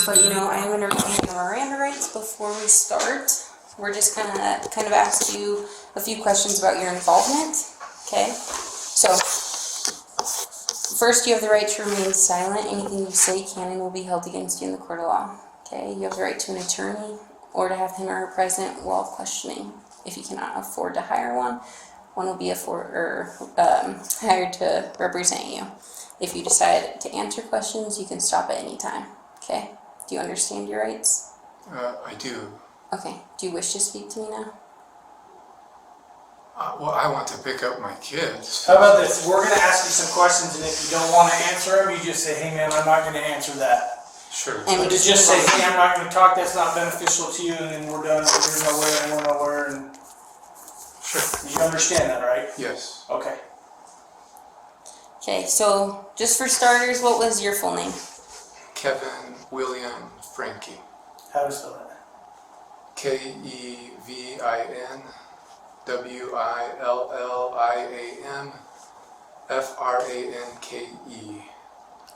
But I am going to read your Miranda Rights before we start. We're just kind of ask you a few questions about your involvement. Okay? So, first, you have the right to remain silent. Anything you say can and will be held against you in the court of law. Okay? You have the right to an attorney or to have him or her present while questioning. If you cannot afford to hire one will be hired to represent you. If you decide to answer questions, you can stop at any time. Okay? Do you understand your rights? I do. Okay. Do you wish to speak to me now? Well, I want to pick up my kids. How about this? We're going to ask you some questions, and if you don't want to answer them, you just say, hey man, I'm not going to answer that. Sure. And we Just say, hey, I'm not going to talk, that's not beneficial to you, and then we're done, you're nowhere, and we're nowhere, and... Sure. You understand that, right? Yes. Okay. Okay, so just for starters, what was your full name? Kevin William Franke. How to spell that? KEVINWILLIAM FRANKE.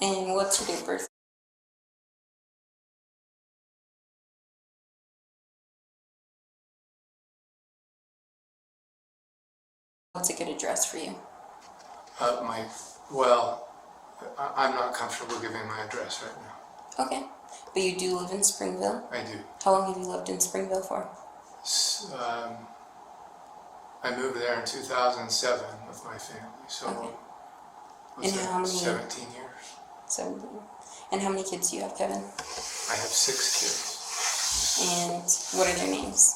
And what's your date of birth? What's a good address for you? I'm not comfortable giving my address right now. Okay. But you do live in Springville? I do. How long have you lived in Springville for? I moved there in 2007 with my family, so Okay. was And how many? 17 years. 17. And how many kids do you have, Kevin? I have 6 kids. And what are their names?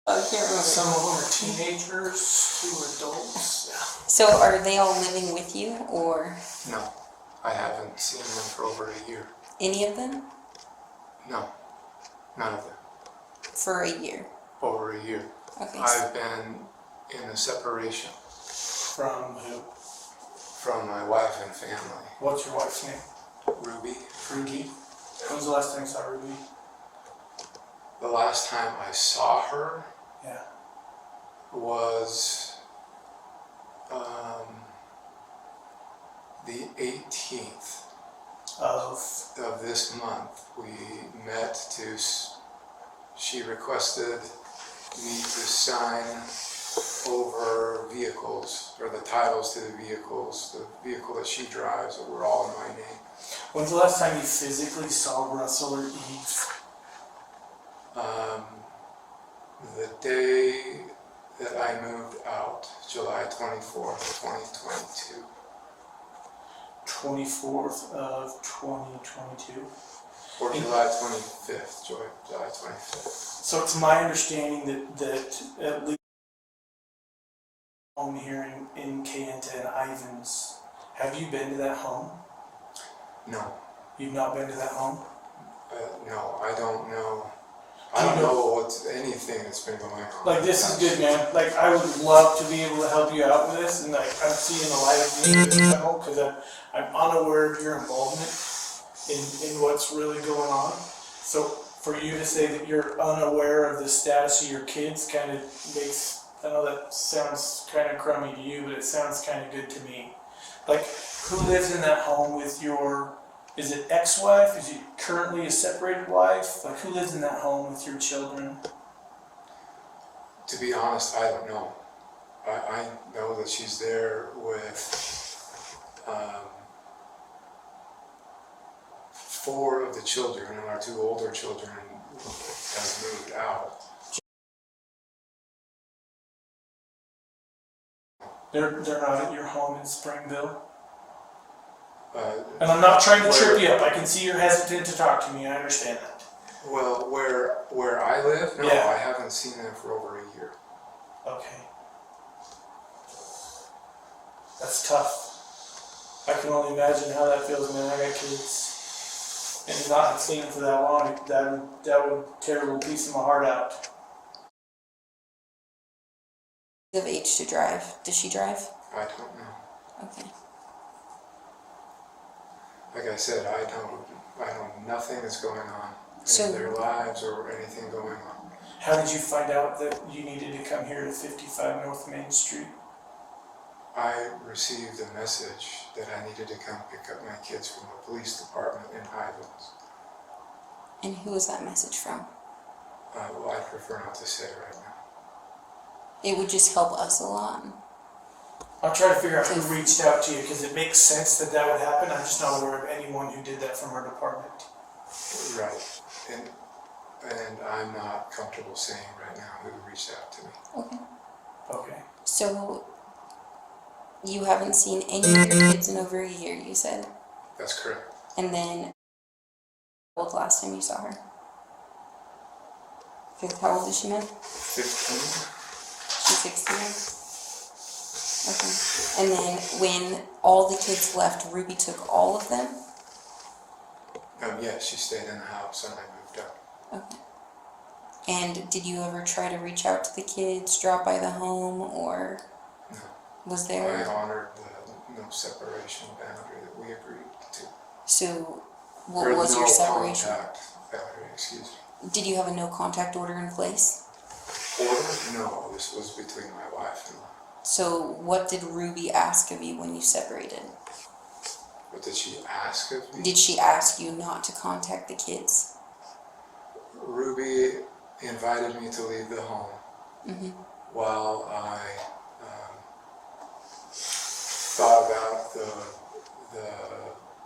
I can't remember. Some of them are teenagers, 2 adults. Yeah. So are they all living with you, or No, I haven't seen them for over a year. any of them? No, none of them. For a year. Over a year. Okay. I've been in a separation From who? from my wife and family. What's your wife's name? Ruby Ruby. When's the last time you saw Ruby? The last time I saw her Yeah. was the 18th of this month. We met she requested me to sign over vehicles, or the titles to the vehicles, the vehicle that she drives, that were all in my name. When's the last time you physically saw Russell or Eve? The day that I moved out, July 24th, 2022. 24th of 2022. Or July 25th, July 25th. So it's my understanding that at least home here in Kayenta and Ivans, have you been to that home? No. You've not been to that home? No, I don't know. I don't know what's anything that's been going on. Like, this is good, man. Like, I would love to be able to help you out with this, and like, I'm seeing the light of being good channel because I'm unaware of your involvement in what's really going on. So for you to say that you're unaware of the status of your kids kind of makes, I know that sounds kind of crummy to you, but it sounds kind of good to me. Like, who lives in that home with your, is it ex-wife? Is it currently a separated wife? Like, who lives in that home with your children? To be honest, I don't know. I know that she's there with 4 of the children, and our 2 older children have moved out. They're not at your home in Springville? And I'm not trying to trip you up. I can see you're hesitant to talk to me. I understand that. Well, where I live, no, Yeah. I haven't seen them for over a year. Okay. That's tough. I can only imagine how that feels, man. I got kids. And not seeing them for that long, that would tear a little piece of my heart out. Of age to drive. Does she drive? I don't know. Okay. Like I said, I know nothing is going on So- in their lives or anything going on. How did you find out that you needed to come here to 55 North Main Street? I received a message that I needed to come pick up my kids from the police department in Highlands. And who was that message from? Well, I prefer not to say right now. It would just help us a lot. I'll try to figure out who reached out to you, because it makes sense that that would happen. I'm just not aware of anyone who did that from our department. Right. And I'm not comfortable saying right now who reached out to me. Okay. Okay. So, you haven't seen any of your kids in over a year, you said? That's correct. And then, how old last time you saw her? How old is she now? 15. She's 16. Okay. And then when all the kids left, Ruby took all of them? Yes, she stayed in the house and I moved out. Okay. And did you ever try to reach out to the kids, drop by the home, or No. was I there? honored the no separation boundary that we agreed to. So, what Or was no your separation? contact boundary, excuse me. Did you have a no contact order in place? Order? No, this was between my wife and I. So, what did Ruby ask of you when you separated? What did she ask of me? Did she ask you not to contact the kids? Ruby invited me to leave the home while I thought about the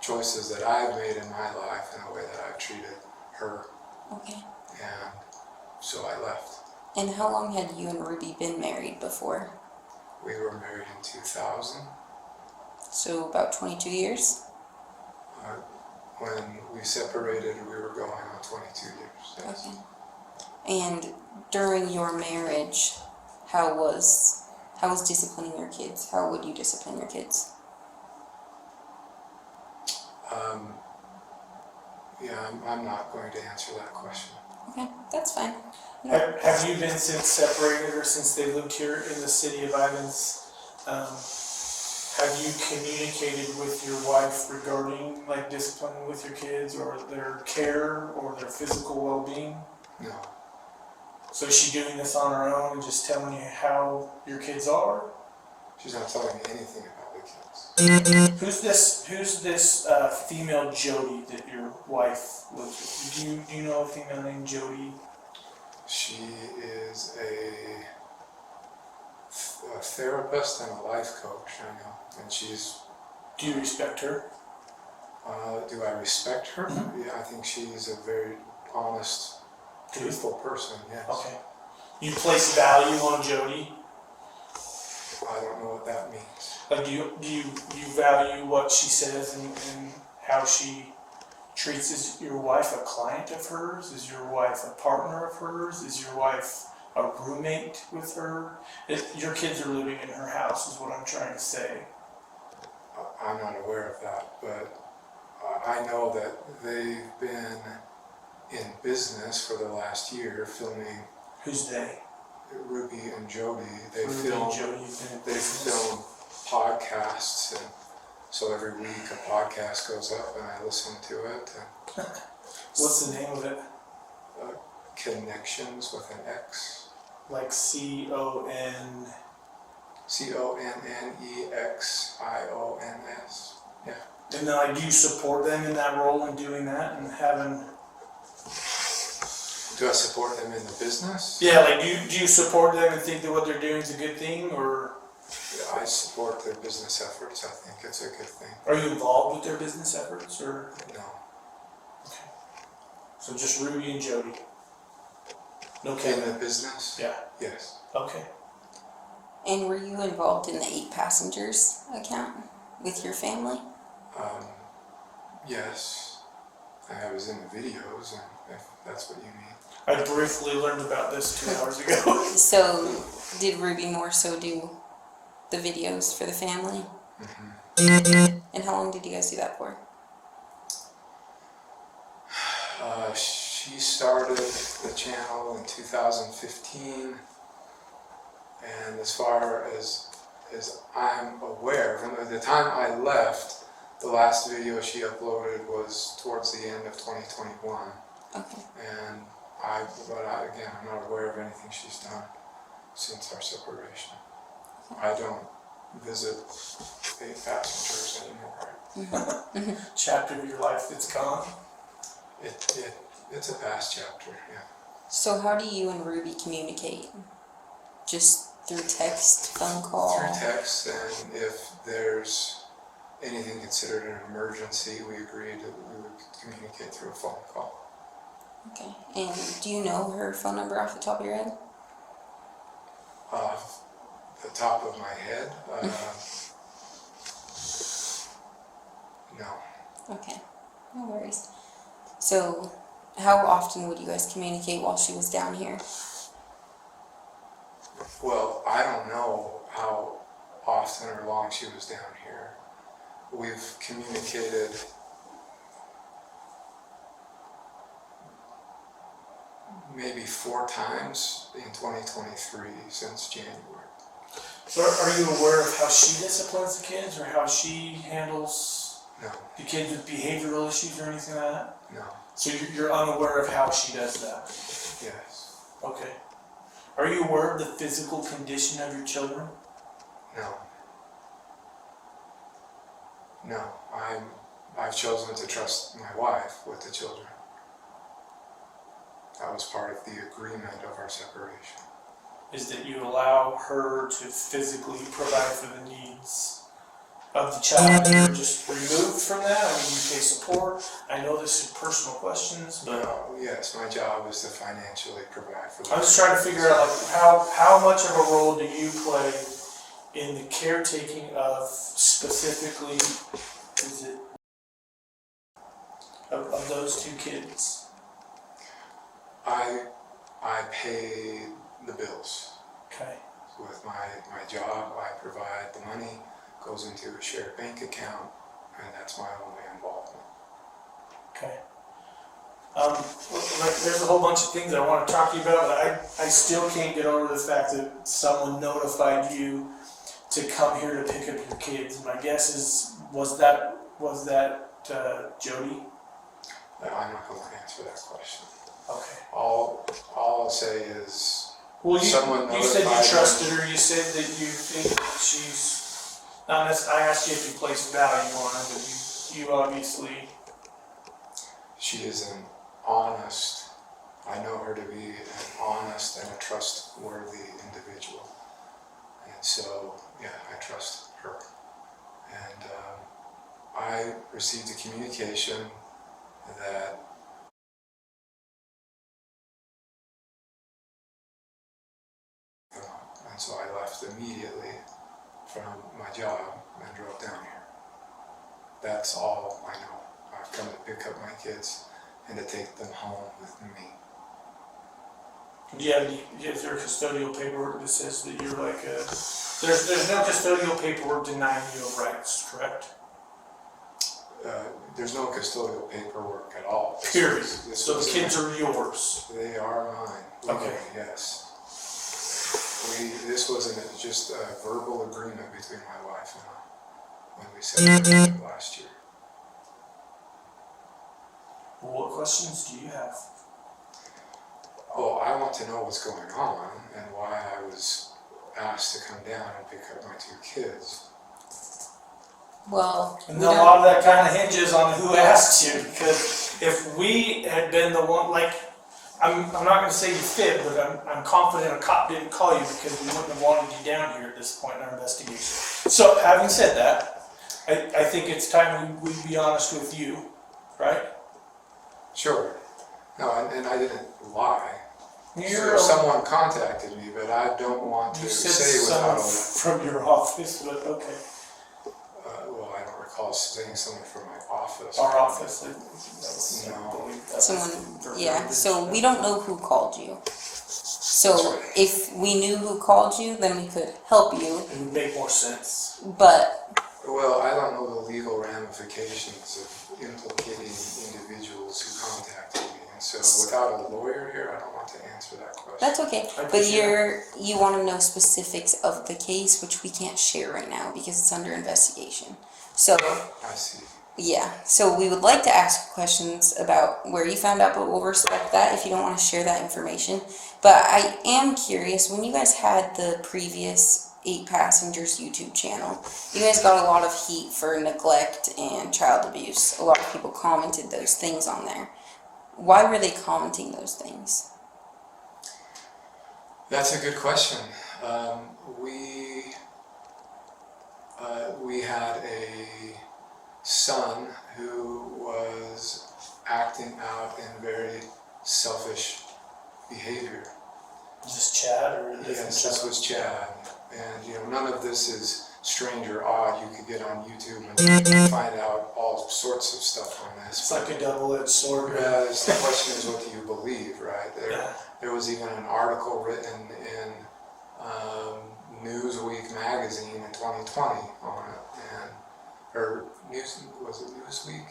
choices that I've made in my life and the way that I've treated her. Okay. And so I left. And how long had you and Ruby been married before? We were married in 2000. So, about 22 years? When we separated, we were going on 22 years. Yes. Okay. And during your marriage, how was disciplining your kids? How would you discipline your kids? Yeah, I'm not going to answer that question. Okay, that's fine. Have you been since separated or since they lived here in the city of Ivins? Have you communicated with your wife regarding like disciplining with your kids or their care or their physical well-being? No. So is she doing this on her own and just telling you how your kids are? She's not telling me anything about the kids. Who's this female Jodi that your wife lives with? Do you know a female named Jodi? She is a therapist and a life coach, I know. And she's... Do you respect her? Do I respect her? Mm-hmm. Yeah, I think she's a very honest, truthful person, yes. Okay. You place value on Jodi? I don't know what that means. Like, do you value what she says and how she treats? Is your wife a client of hers? Is your wife a partner of hers? Is your wife a roommate with her? Your kids are living in her house is what I'm trying to say. I'm not aware of that, but I know that they've been in business for the last year filming. Who's they? Ruby and Jodi. They Ruby film and Jodi have been in business. podcasts, and so every week a podcast goes up and I listen to it. And What's the name of it? Connections with an X. Like CON. CONNEXIONS. Yeah. And then, like, do you support them in that role and doing that and having? Do I support them in the business? Yeah, like, do you support them and think that what they're doing is a good thing, or Yeah, I support their business efforts. I think it's a good thing. are you involved with their business efforts, or? No. Okay. So just Ruby and Jodi. No In Kevin. the business? Yeah. Yes. Okay. And were you involved in the 8 passengers account with your family? Yes. I was in the videos, and if that's what you mean. I briefly learned about this 2 hours ago. So, did Ruby more so do the videos for the family? And how long did you guys do that for? She started the channel in 2015, and as far as I'm aware, from the time I left, the last video she uploaded was towards the end of 2021. Okay. And again, I'm not aware of anything she's done since our separation. I don't visit the passengers anymore. Chapter of your life that's gone. It's a past chapter, yeah. So how do you and Ruby communicate? Just through text, phone call? Through text, and if there's anything considered an emergency, we agreed that we would communicate through a phone call. Okay. And do you know her phone number off the top of your head? Off the top of my head, no. Okay. No worries. So how often would you guys communicate while she was down here? Well, I don't know how often or long she was down here. We've communicated maybe 4 times in 2023 since January. So are you aware of how she disciplines the kids, or how she handles No, the kids with behavioral issues or anything like that? no, So you're unaware of how she does that? yes, Okay. Are you aware of the physical condition of your children? no. No, I've chosen to trust my wife with the children. That was part of the agreement of our separation. Is that you allow her to physically provide for the needs of the child? You're just removed from that? I mean, you pay support. I know this is personal questions, but No, yes, my job is to financially provide for them. I'm just trying to figure out, like, how much of a role do you play in the caretaking of specifically, of those 2 kids? I pay the bills. Okay. With my job, I provide the money, goes into a shared bank account, and that's my only involvement. Okay. There's a whole bunch of things I want to talk to you about, but I still can't get over the fact that someone notified you to come here to pick up your kids. My guess is, was that Jodi? I'm not going to answer that question. Okay. All I'll say is, Well, someone you said you notified trusted her. You said that you think that she's not necessarily. I asked you if you placed value on her, but you obviously. she is an honest, I know her to be an honest and a trustworthy individual. And so, yeah, I trust her. And I received a communication that and so I left immediately from my job and drove down here. That's all I know. I've come to pick up my kids and to take them home with me. Do you have any? Is there custodial paperwork that says that you're like a? There's no custodial paperwork denying you of rights, correct? There's no custodial paperwork at all. Period. So the kids are yours. They are mine. Legally, Okay. yes. This was just a verbal agreement between my wife and I when we separated last year. What questions do you have? Oh, I want to know what's going on and why I was asked to come down and pick up my 2 kids. Well, And we a don't- lot of that kind of hinges on who asked you, because if we had been the one, like, I'm not going to say you fit, but I'm confident a cop didn't call you because we wouldn't have wanted you down here at this point in our investigation. So, having said that, I think it's time we be honest with you, right? Sure. No, and I didn't lie. You're Someone contacted me, but I don't want to You said say someone without. from your office, but okay. Well, I don't recall saying someone from my office. Our office. No. someone, yeah, so we don't know who called you. So That's right. if we knew who called you, then we could help you, It would make more sense. but Well, I don't know the legal ramifications of implicating individuals who contacted me, and so without a lawyer here, I don't want to answer that question. That's okay, I but appreciate you want to know specifics of the case, which we can't share right now because it's under investigation. So, I see. yeah, so we would like to ask questions about where you found out, but we'll respect that if you don't want to share that information. But I am curious, when you guys had the previous 8 Passengers YouTube channel, you guys got a lot of heat for neglect and child abuse. A lot of people commented those things on there. Why were they commenting those things? That's a good question. We had a son who was acting out in very selfish behavior. Is this Chad or a different Yes, Chad? this was Chad. And none of this is strange or odd. You could get on YouTube and find out all sorts of stuff on this. It's like a double-edged sword. Whereas the question is, what do you believe, right? Yeah. There was even an article written in Newsweek magazine in 2020 on it, or was it Newsweek?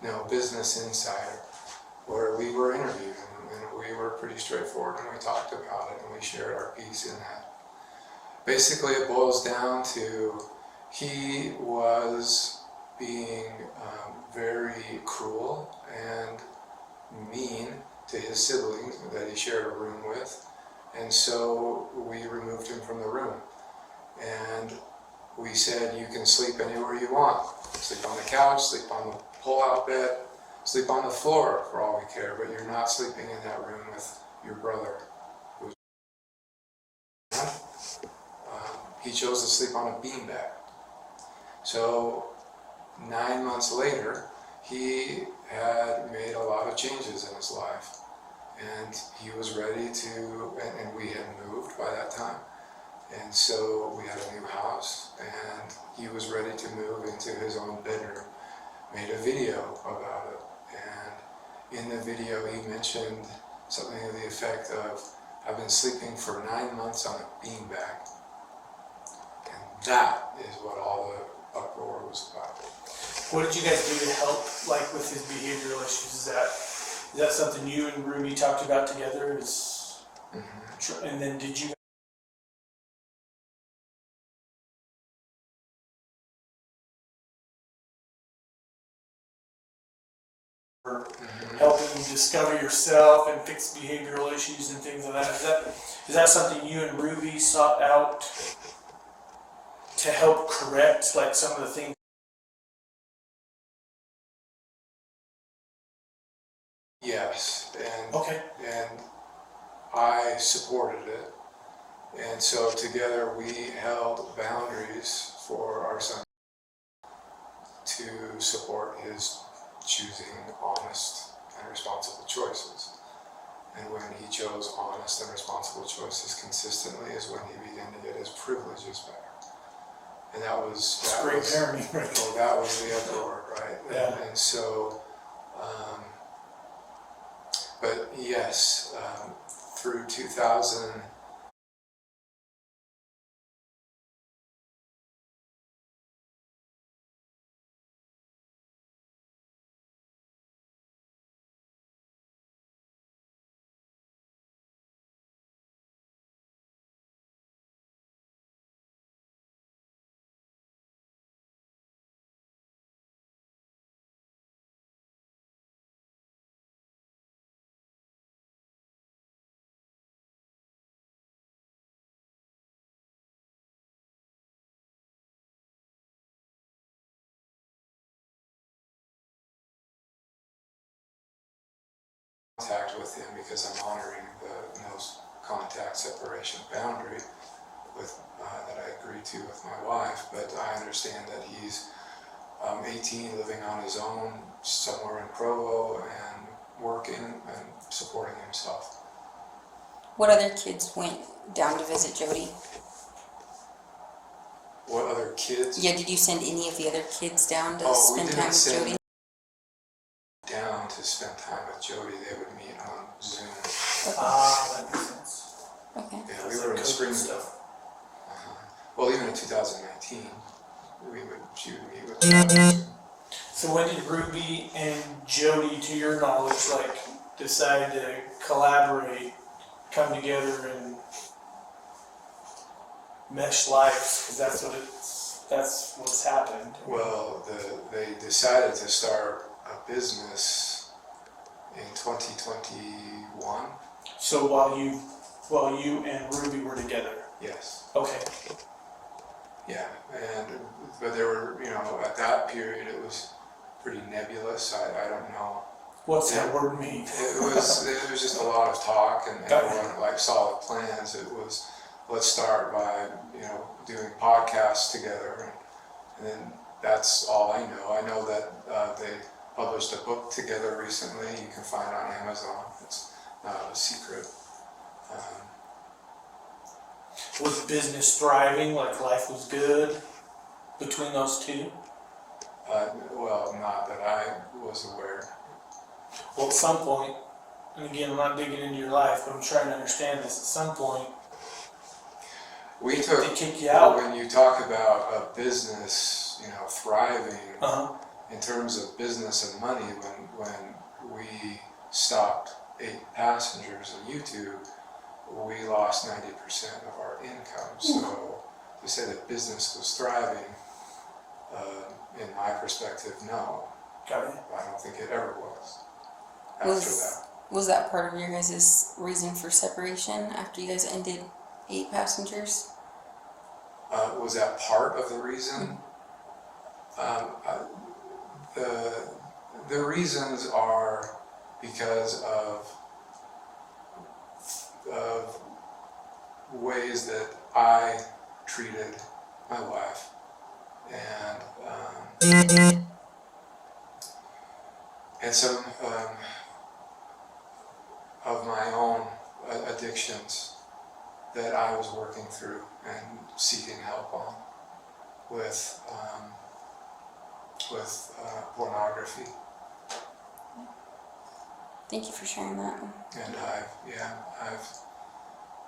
No, Business Insider, where we were interviewed, and we were pretty straightforward, and we talked about it, and we shared our piece in that. Basically, it boils down to he was being very cruel and mean to his siblings that he shared a room with, and so we removed him from the room. And we said, you can sleep anywhere you want. Sleep on the couch, sleep on the pull-out bed, sleep on the floor for all we care, but you're not sleeping in that room with your brother. He chose to sleep on a beanbag. So 9 months later, he had made a lot of changes in his life. And he was ready to, and we had moved by that time. And so we had a new house, and he was ready to move into his own bedroom. Made a video about it. And in the video, he mentioned something to the effect of, I've been sleeping for 9 months on a beanbag. And that is what all the uproar was about. What did you guys do to help, like, with his behavioral issues? Is that something you and Ruby talked about together? And then did you help him discover yourself and fix behavioral issues and things like that? Is that something you and Ruby sought out to help correct, like, some of the things? Yes, Okay. and I supported it, and so together we held boundaries for our son to support his choosing honest and responsible choices. And when he chose honest and responsible choices consistently is when he began to get his privileges back. And that was Great parenting, right? well, that was the uproar, right? Yeah. And so, but yes, through 2000. Contact with him because I'm honoring the no contact separation boundary with that I agreed to with my wife, but I understand that he's 18, living on his own somewhere in Provo and working and supporting himself. What other kids went down to visit Jodi? What other kids? Yeah, did you send any of the other kids down to we spend didn't time with send Jodi? down to spend time with Jodi. They would meet on Zoom. That makes sense. Okay. Yeah, we were in spring stuff. Well, even in 2019, she would meet with them. So when did Ruby and Jodi, to your knowledge, like decide to collaborate, come together and mesh lives? Because that's what's happened. Well, they decided to start a business in 2021. So while you and Ruby were together. Yes. Okay. Yeah, but there were, at that period it was pretty nebulous. I don't know. What's that word mean? It was just a lot of talk, and there weren't like solid plans. It was, let's start by doing podcasts together, and then that's all I know. I know that they published a book together recently. You can find it on Amazon. It's not a secret. Was business thriving? Like life was good between those two? Well, not that I was aware. Well, at some point, and again, I'm not digging into your life, but I'm trying to understand this. At some point, We took, they kick you out. when you talk about a business, thriving, in terms of business and money, when we stopped 8 passengers on YouTube, we lost 90% of our income. So to say that business was thriving, in my perspective, no. Got it. I don't think it ever was after that. Was that part of your guys' reason for separation after you guys ended 8 passengers? Was that part of the reason? The reasons are because of ways that I treated my wife, and some of my own addictions that I was working through and seeking help on with pornography. Thank you for sharing that. And I've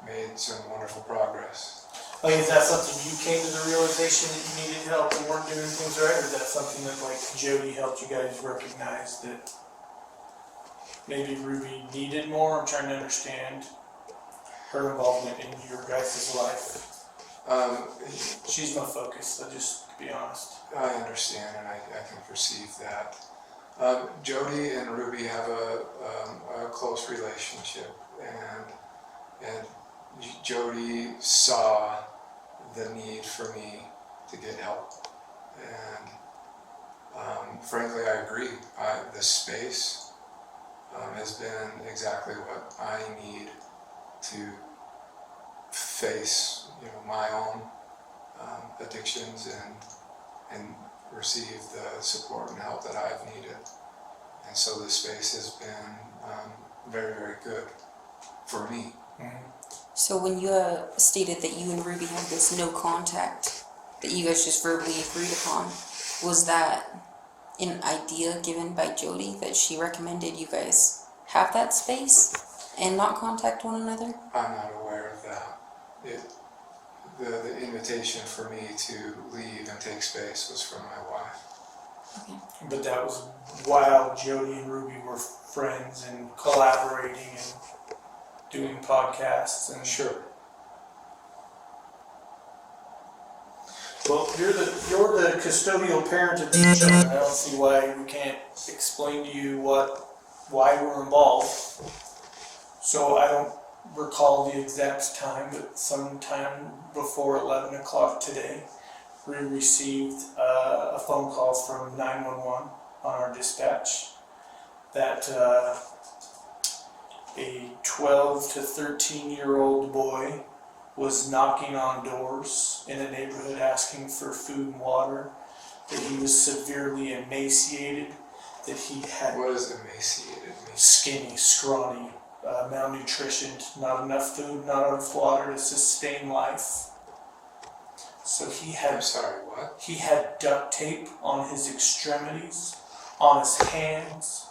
made some wonderful progress. Like, is that something you came to the realization that you needed help and weren't doing things right, or is that something that like Jodi helped you guys recognize that maybe Ruby needed more? I'm trying to understand her involvement in your guys' life. She's my focus, so just to be honest. I understand, and I can perceive that. Jodi and Ruby have a close relationship, and Jodi saw the need for me to get help, and frankly, I agree. The space has been exactly what I need to face, my own addictions and receive the support and help that I've needed. And so this space has been very, very good for me. Mm-hmm. So when you stated that you and Ruby had this no contact that you guys just verbally agreed upon, was that an idea given by Jodi that she recommended you guys have that space and not contact one another? I'm not aware of that. The invitation for me to leave and take space was from my wife. Okay. But that was while Jodi and Ruby were friends and collaborating and doing podcasts and Sure. Well, you're the custodial parent of these children. I don't see why we can't explain to you why we're involved. So I don't recall the exact time, but sometime before 11 o'clock today, we received a phone call from 911 on our dispatch that a 12 to 13-year-old boy was knocking on doors in a neighborhood asking for food and water, that he was severely emaciated, that he had What does emaciated mean? skinny, scrawny, malnutritioned, not enough food, not enough water to sustain life. So he I'm had sorry, what? he had duct tape on his extremities, on his hands,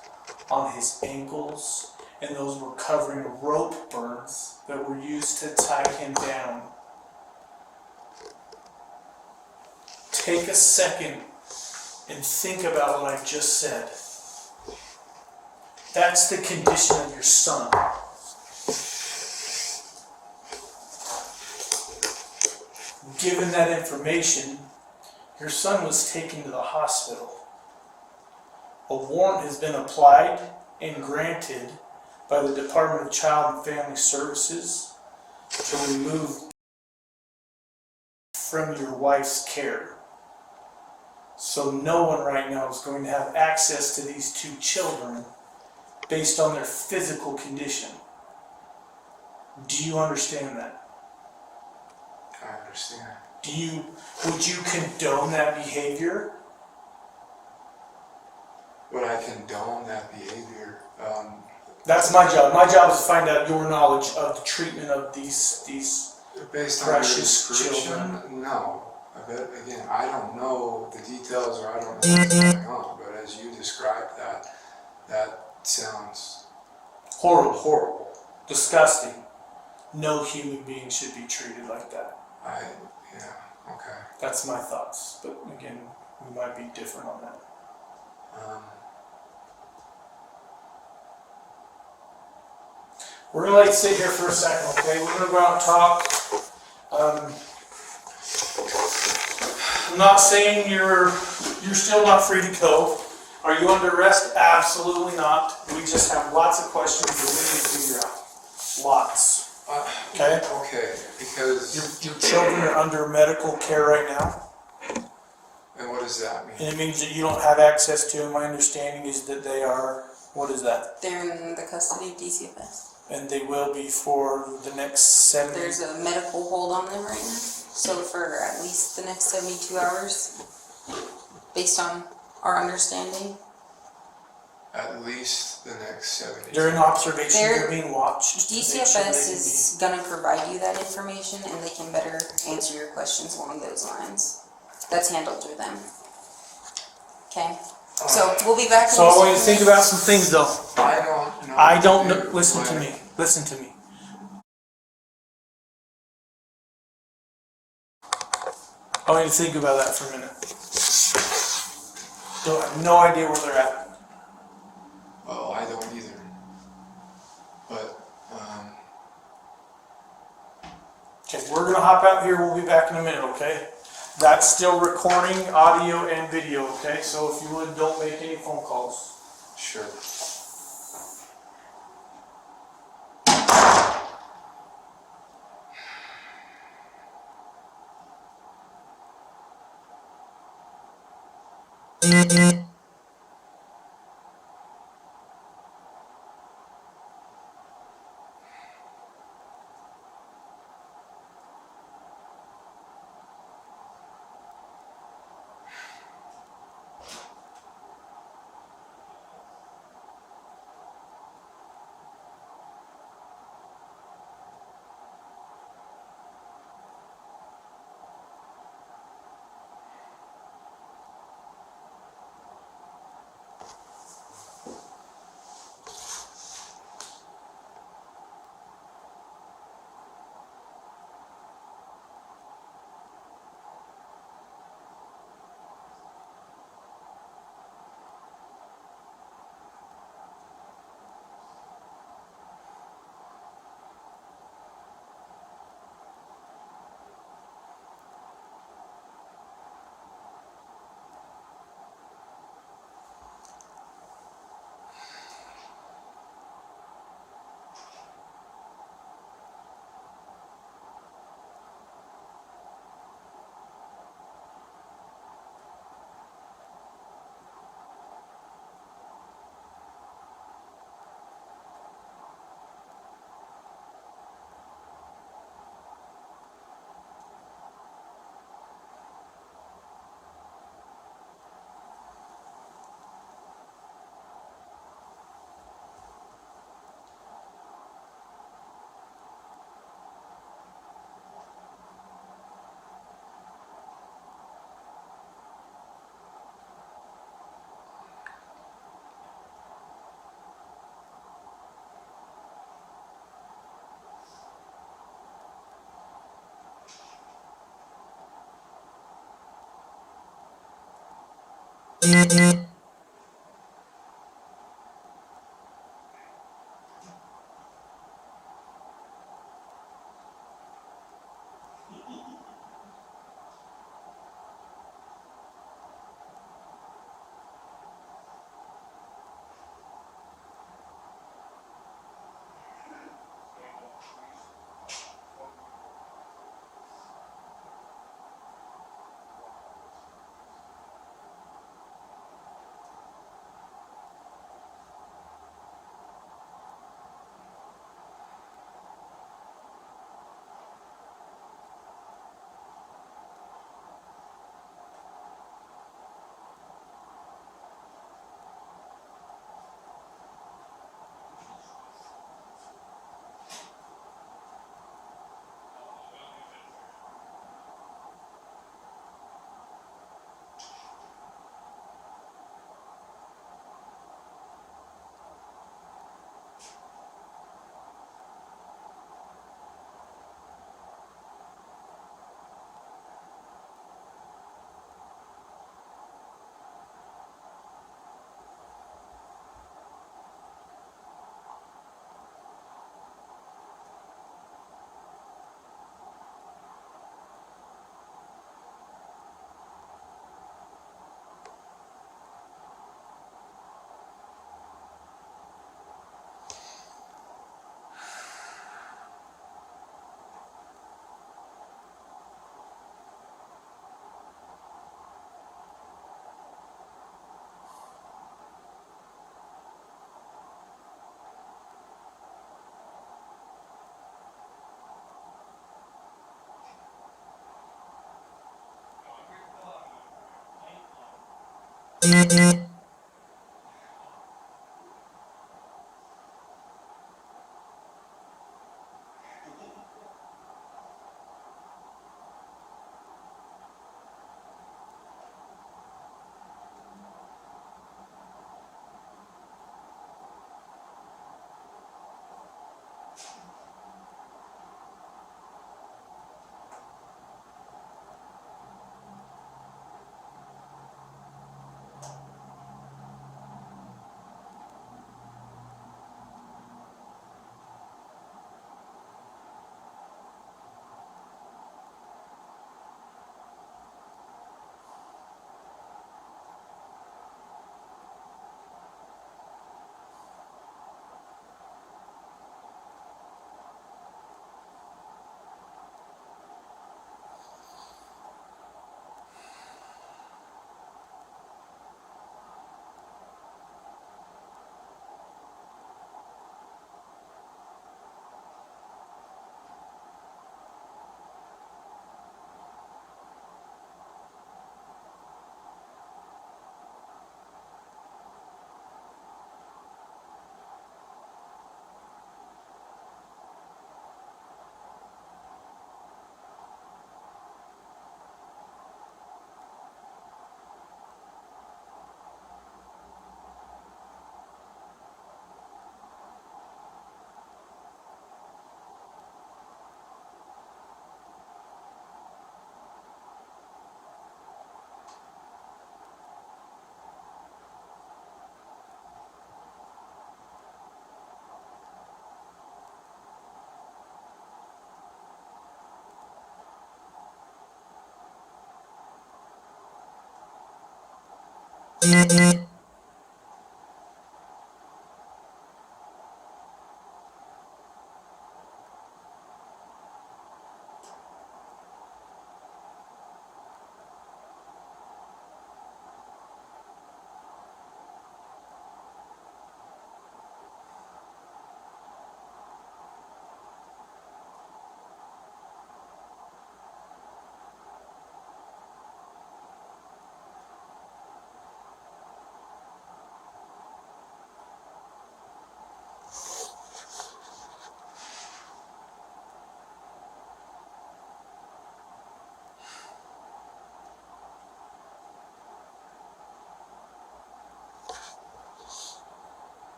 on his ankles, and those were covering rope burns that were used to tie him down take a second and think about what I just said. That's the condition of your son. Given that information, your son was taken to the hospital. A warrant has been applied and granted by the Department of Child and Family Services to remove from your wife's care. So no one right now is going to have access to these two children based on their physical condition. Do you understand that? I understand. Would you condone that behavior? Would I condone that behavior? That's my job. My job is to find out your knowledge of the treatment of these Based on your precious description, children. no. But again, I don't know the details or I don't know what's going on. But as you described that sounds Horrible. Disgusting. No human being should be treated like that. Yeah, okay. That's my thoughts. But again, we might be different on that. We're going to let you sit here for a second, okay? We're going to go out and talk. I'm not saying you're still not free to go. Are you under arrest? Absolutely not. We just have lots of questions that we need to figure out. Lots. Okay? Okay, because... Your children are under medical care right now. And what does that mean? And it means that you don't have access to them. My understanding is that they are, what is that? They're in the custody of DCFS. And they will be for the next 7 There's a medical hold on them right now. So for at least the next 72 hours, based on our understanding. At least the next 70. During observation, they're being watched. DCFS is going to provide you that information and they can better answer your questions along those lines. That's handled through them. Okay? So we'll be back. So I want you to think about some things though. I don't know. Listen to me. Listen to me. I want you to think about that for a minute. Don't have no idea where they're at. Well, I don't either. But, Okay, we're gonna hop out here. We'll be back in a minute, okay? That's still recording audio and video, okay? So if you would, don't make any phone calls. sure.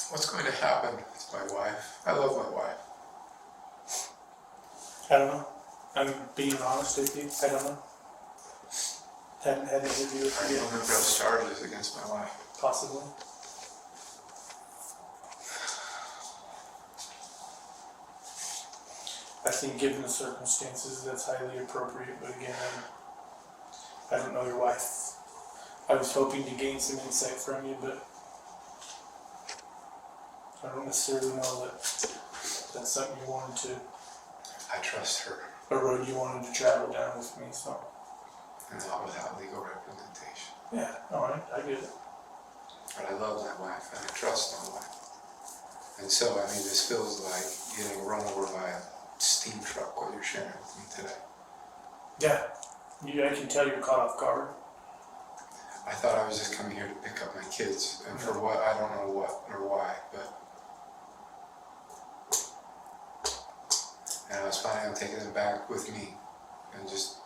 What's going to happen to my wife? I love my wife. I don't know. I'm being honest with you. I don't know. Haven't had an interview with I you don't yet. press charges against my wife. Possibly. I think given the circumstances, that's highly appropriate, but again, I don't know your wife. I was hoping to gain some insight from you, but I don't necessarily know that that's something you wanted to, I trust her, a road you wanted to travel down with me, so. and not without legal representation. Yeah, alright, I get it. But I love my wife, and I trust my wife. And so, I mean, this feels like getting run over by a steam truck, what you're sharing with me today. Yeah, I can tell you're caught off guard. I thought I was just coming here to pick up my kids, and for what, I don't know what or why, but... And I was planning on taking them back with me, and just...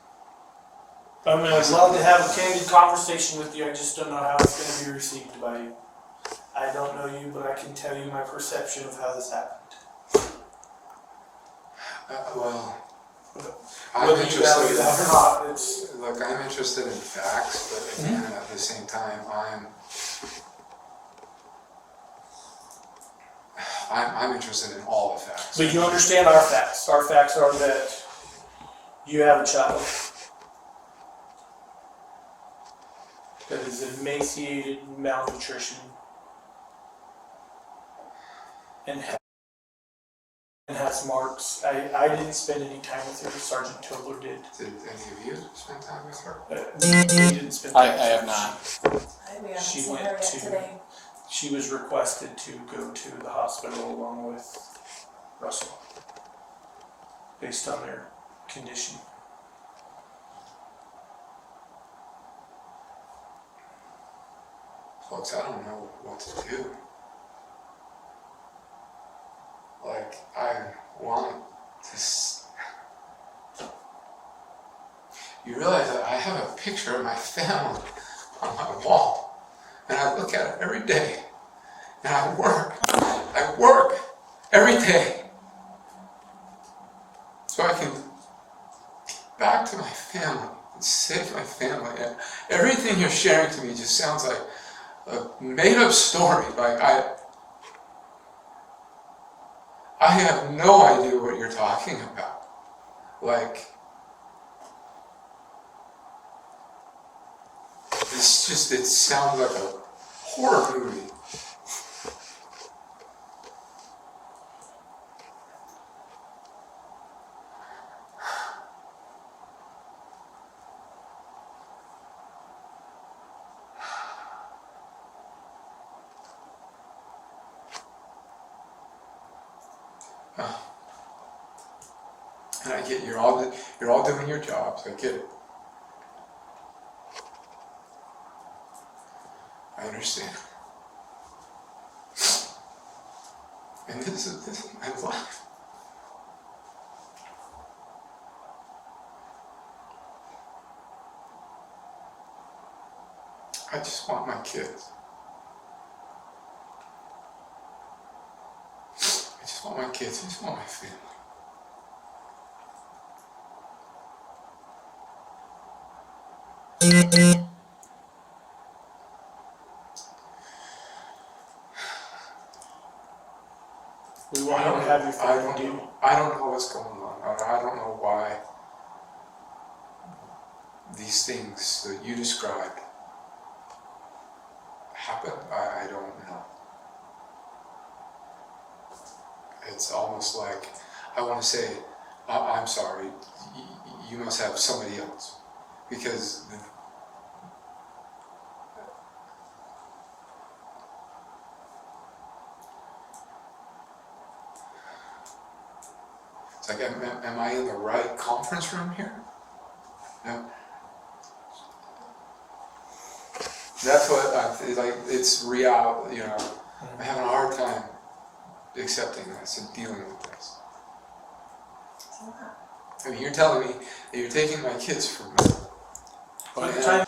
I mean, I'd love to have a candid conversation with you, I just don't know how it's going to be received by you. I don't know you, but I can tell you my perception of how this happened. well... I'm Whether you value interested that or not, it's... Look, I'm interested in facts, but again, at the same time, I'm interested in all the facts. But you understand our facts. Our facts are that you have a child that is emaciated, malnutrition, and has marks. I didn't spend any time with her. Sergeant Tobler did. Did any of you spend time with her? They didn't spend I time with her. have not. We haven't She seen went her yet to- today. She was requested to go to the hospital along with Russell, based on their condition. Folks, I don't know what to do. Like, I want to... You realize that I have a picture of my family on my wall. And I look at it every day. And I work every day. So I can get back to my family and save my family. And everything you're sharing to me just sounds like a made-up story. Like, I have no idea what you're talking about. Like, it sounds like a horror movie. And I get you're all doing your jobs. I get it. I understand. And this is my life. I just want my kids. I just want my kids. I just want my family. We want you to have your family, dude. I don't know what's going on. I don't know why these things that you described happen. I don't know. It's almost like I want to say, I'm sorry, you must have somebody else. Because Like, am I in the right conference room here? No. That's what like. It's real. You know, I'm having a hard time accepting this and dealing with this. I mean, you're telling me that you're taking my kids from me. Like,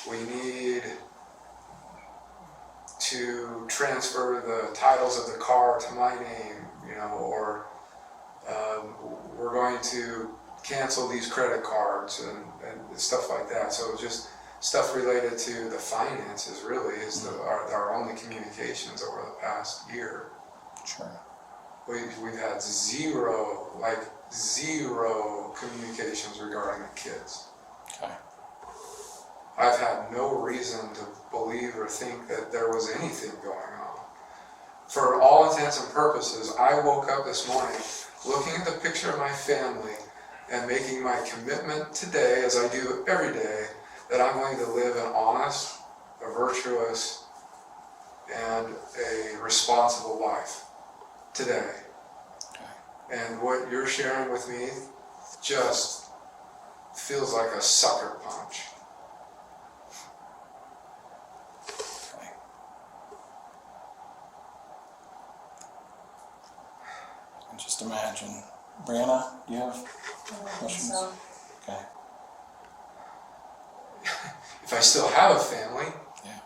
we need to transfer the titles of the car to my name, you know, or we're going to cancel these credit cards and stuff like that. So just stuff related to the finances really is our only communications over the past year. Sure. We've had zero communications regarding the kids. Okay. I've had no reason to believe or think that there was anything going on. For all intents and purposes, I woke up this morning looking at the picture of my family and making my commitment today, as I do every day, that I'm going to live an honest, a virtuous, and a responsible life today. Okay. And what you're sharing with me just feels like a sucker punch. Okay. And just imagine. Brianna, do you have questions? So, Okay. If I still have a family, Yeah.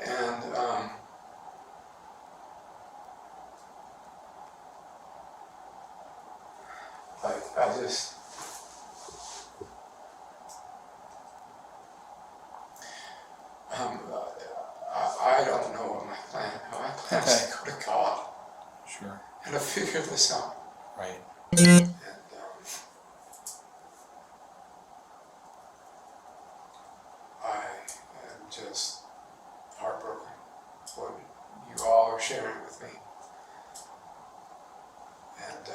and I just I don't know what my plan. My plan is to go to God Sure. and to figure this out. Right. And I am just heartbroken what you all are sharing with me. And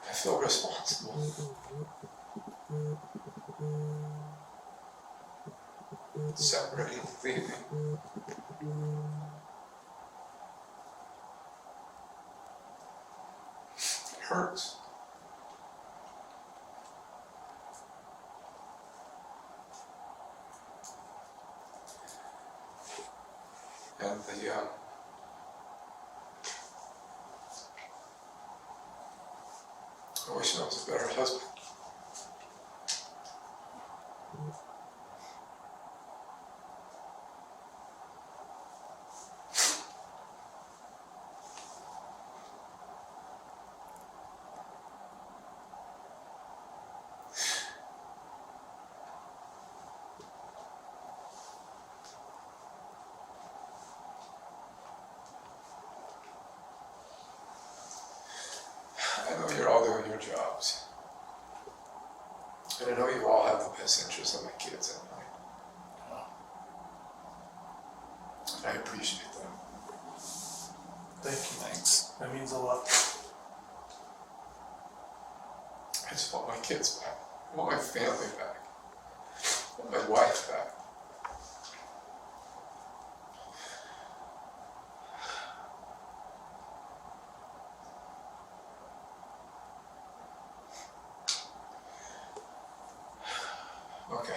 I feel responsible. Separating, leaving. It hurts. And I wish I was a better husband. I know you're all doing your jobs. And I know you all have the best interests of my kids in mind. And I appreciate that. Thank you. Thanks. That means a lot. I just want my kids back. I want my family back. I want my wife back. Okay.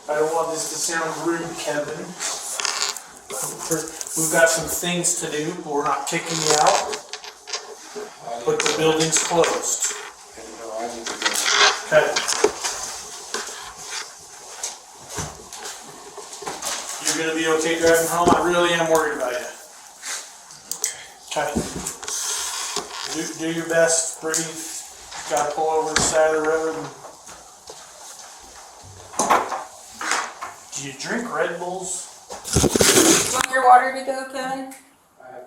I don't want this to sound rude, Kevin. We've got some things to do, but we're not kicking you out. But the building's closed. I need to go. Okay. You're gonna be okay driving home? I really am worried about you. Okay. Do your best, breathe. Gotta pull over the side of the road. Do you drink Red Bulls? want your water to go, Kevin?